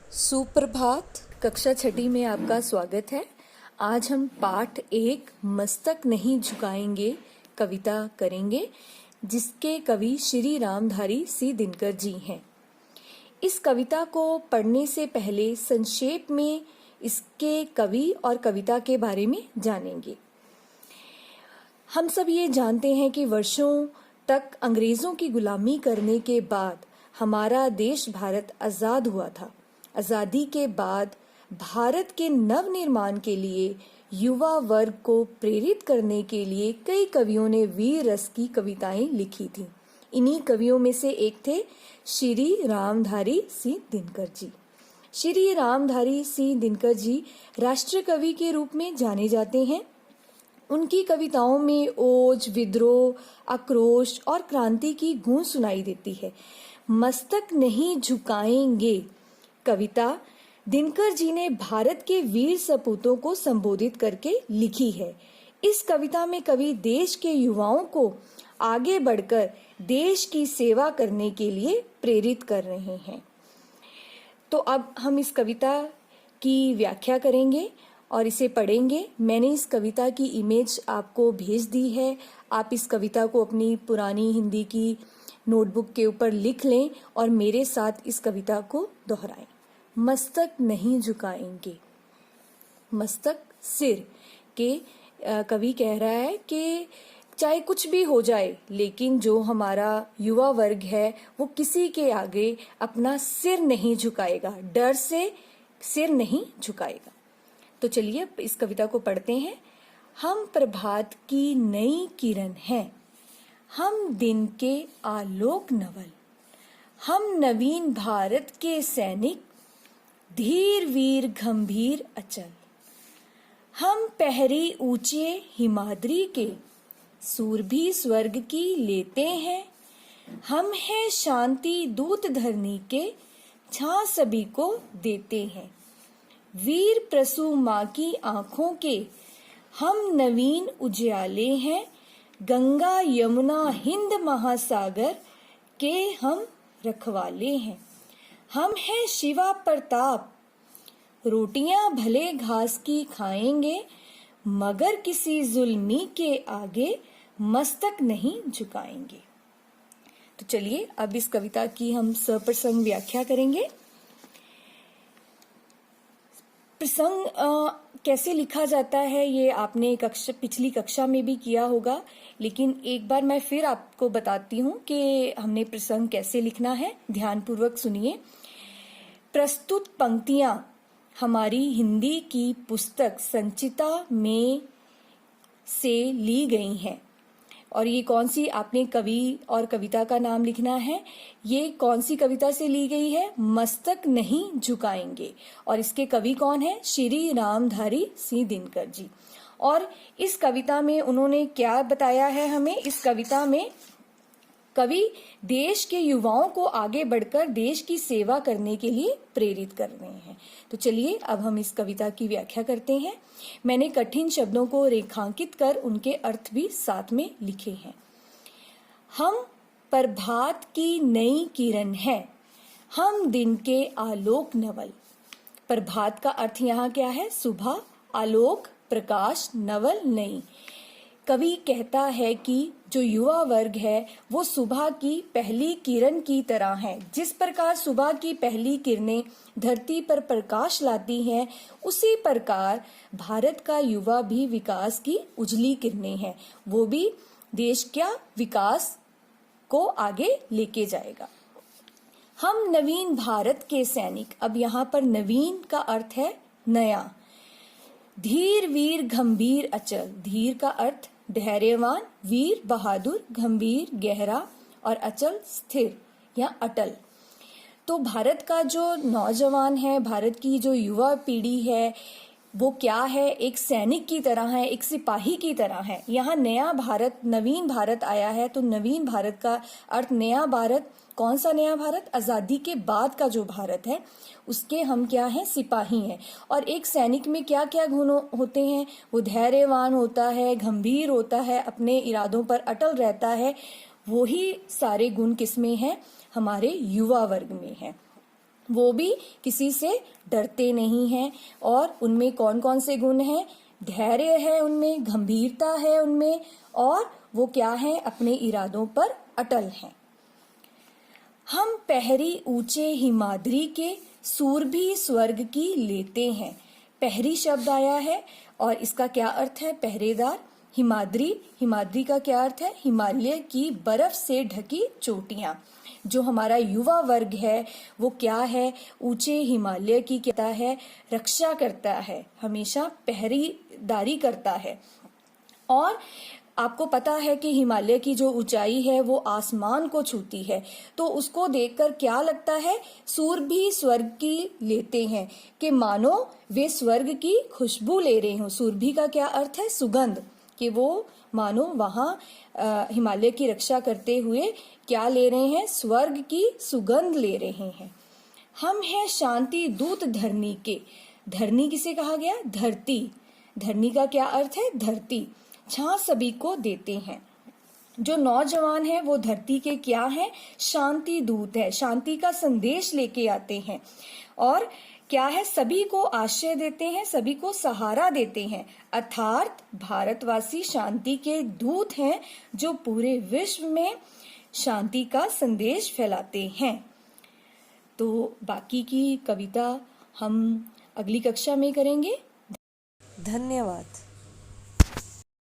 सुप्रभात। कक्षा छठी में आपका स्वागत है। आज हम पाठ 1 मस्तक नहीं झुकाएंगे कविता करेंगे, जिसके कवि श्री रामधारी सी दिनकर जी हैं। इस कविता को पढ़ने से पहले संक्षेप में इसके कवि और कविता के बारे में जानेंगे। हम सब ये जानते हैं कि वर्षों तक अंग्रेजों की गुलामी करने के बाद हमारा देश भारत आजाद हुआ था। आजादी के बाद भारत के नव निर्माण के लिए युवा वर्ग को प्रेरित करने के लिए कई कवियों ने वीर रस की कविताएं लिखी थीं। इन्हीं कवियों में से एक थे श्री रामधारी सिंह दिनकर जी। श्री रामधारी सिंह दिनकर जी राष्ट्र कवि के रूप में जाने जाते हैं। उनकी कविताओं में ओज, विद्रोह, आक्रोश और क्रांति की गूंज सुनाई देती है। मस्तक नहीं झुकाएंगे कविता दिनकर जी ने भारत के वीर सपूतों को संबोधित करके लिखी है। इस कविता में कवि देश के युवाओं को आगे बढ़कर देश की सेवा करने के लिए प्रेरित कर रहे हैं। तो अब हम इस कविता की व्याख्या करेंगे और इसे पढ़ेंगे। मैंने इस कविता की इमेज आपको भेज दी है। आप इस कविता को अपनी पुरानी हिंदी की नोटबुक के ऊपर लिख लें और मेरे साथ इस कविता को दोहराएं। मस्तक नहीं झुकाएंगे। मस्तक सिर के कवि कह रहा है कि चाहे कुछ भी हो जाए, लेकिन जो हमारा युवा वर्ग है वो किसी के आगे अपना सिर नहीं झुकाएगा, डर से सिर नहीं झुकाएगा। तो चलिए इस कविता को पढ़ते हैं। हम प्रभात की नई किरण हैं, हम दिन के आलोक नवल, हम नवीन भारत के सैनिक, धीर वीर गंभीर अचल, हम पहरी ऊंचे हिमाद्री के, सूरभि स्वर्ग की लेते हैं, हम हैं शांति दूत धरनी के, छां सभी को देते हैं, वीर प्रसू माँ की आंखों के, हम नवीन उजियाले हैं, गंगा यमुना हिंद महासागर के हम रखवाले हैं, हम हैं शिवा प्रताप, रोटियां भले घास की खाएंगे, मगर किसी जुल्मी के आगे मस्तक नहीं झुकाएंगे। तो चलिए अब इस कविता की हम सप्रसंग व्याख्या करेंगे। प्रसंग कैसे लिखा जाता है ये आपने पिछली कक्षा में भी किया होगा, लेकिन एक बार मैं फिर आपको बताती हूँ कि हमने प्रसंग कैसे लिखना है। ध्यानपूर्वक सुनिए। प्रस्तुत पंक्तियां हमारी हिंदी की पुस्तक संचिता में से ली गई हैं। और ये कौन सी, आपने कवि और कविता का नाम लिखना है। ये कौन सी कविता से ली गई है? मस्तक नहीं झुकाएंगे। और इसके कवि कौन है? श्री रामधारी सिंह दिनकर जी। और इस कविता में उन्होंने क्या बताया है हमें? इस कविता में कवि देश के युवाओं को आगे बढ़कर देश की सेवा करने के लिए प्रेरित कर रहे हैं। तो चलिए अब हम इस कविता की व्याख्या करते हैं। मैंने कठिन शब्दों को रेखांकित कर उनके अर्थ भी साथ में लिखे हैं। हम प्रभात की नई किरण है, हम दिन के आलोक नवल। प्रभात का अर्थ यहाँ क्या है? सुबह, आलोक, प्रकाश, नवल, नई। कवि कहता है कि जो युवा वर्ग है वो सुबह की पहली किरण की तरह है। जिस प्रकार सुबह की पहली किरणें धरती पर प्रकाश लाती हैं, उसी प्रकार भारत का युवा भी विकास की उजली किरणें हैं। वो भी देश का विकास को आगे लेके जाएगा। हम नवीन भारत के सैनिक। अब यहाँ पर नवीन का अर्थ है नया। धीर वीर गंभीर अचल। धीर का अर्थ धैर्यवान, वीर बहादुर, गंभीर गहरा और अचल स्थिर या अटल। तो भारत का जो नौजवान है, भारत की जो युवा पीढ़ी है, वो क्या है? एक सैनिक की तरह है, एक सिपाही की तरह है। यहाँ नया भारत, नवीन भारत आया है। तो नवीन भारत का अर्थ नया भारत। कौन सा नया भारत? आजादी के बाद का जो भारत है उसके हम क्या हैं? सिपाही हैं। और एक सैनिक में क्या क्या गुण होते हैं? वो धैर्यवान होता है, गंभीर होता है, अपने इरादों पर अटल रहता है। वही सारे गुण किसमें हैं? हमारे युवा वर्ग में हैं। वो भी किसी से डरते नहीं हैं। और उनमें कौन कौन से गुण हैं? धैर्य है उनमें, गंभीरता है उनमें, और वो क्या है? अपने इरादों पर अटल हैं। हम पहरी ऊंचे हिमाद्री के, सूरभि स्वर्ग की लेते हैं। पहरी शब्द आया है और इसका क्या अर्थ है? पहरेदार। हिमाद्री, हिमाद्री का क्या अर्थ है? हिमालय की बर्फ से ढकी चोटियां। जो हमारा युवा वर्ग है वो क्या है? ऊंचे हिमालय की कहता है, रक्षा करता है, हमेशा पहरेदारी करता है। और आपको पता है कि हिमालय की जो ऊंचाई है वो आसमान को छूती है, तो उसको देखकर क्या लगता है? सूरभि स्वर्ग की लेते हैं, कि मानो वे स्वर्ग की खुशबू ले रहे हो। सूरभि का क्या अर्थ है? सुगंध, कि वो मानो वहां हिमालय की रक्षा करते हुए क्या ले रहे हैं? स्वर्ग की सुगंध ले रहे हैं। हम हैं शांति दूत धरनी के। धरनी किसे कहा गया? धरती। धरनी का क्या अर्थ है? धरती। छां सभी को देते हैं। जो नौजवान है वो धरती के क्या है? शांति दूत है, शांति का संदेश लेके आते हैं। और क्या है? सभी को आश्रय देते हैं, सभी को सहारा देते हैं। अर्थात भारतवासी शांति के दूत हैं जो पूरे विश्व में शांति का संदेश फैलाते हैं। तो बाकी की कविता हम अगली कक्षा में करेंगे। धन्यवाद।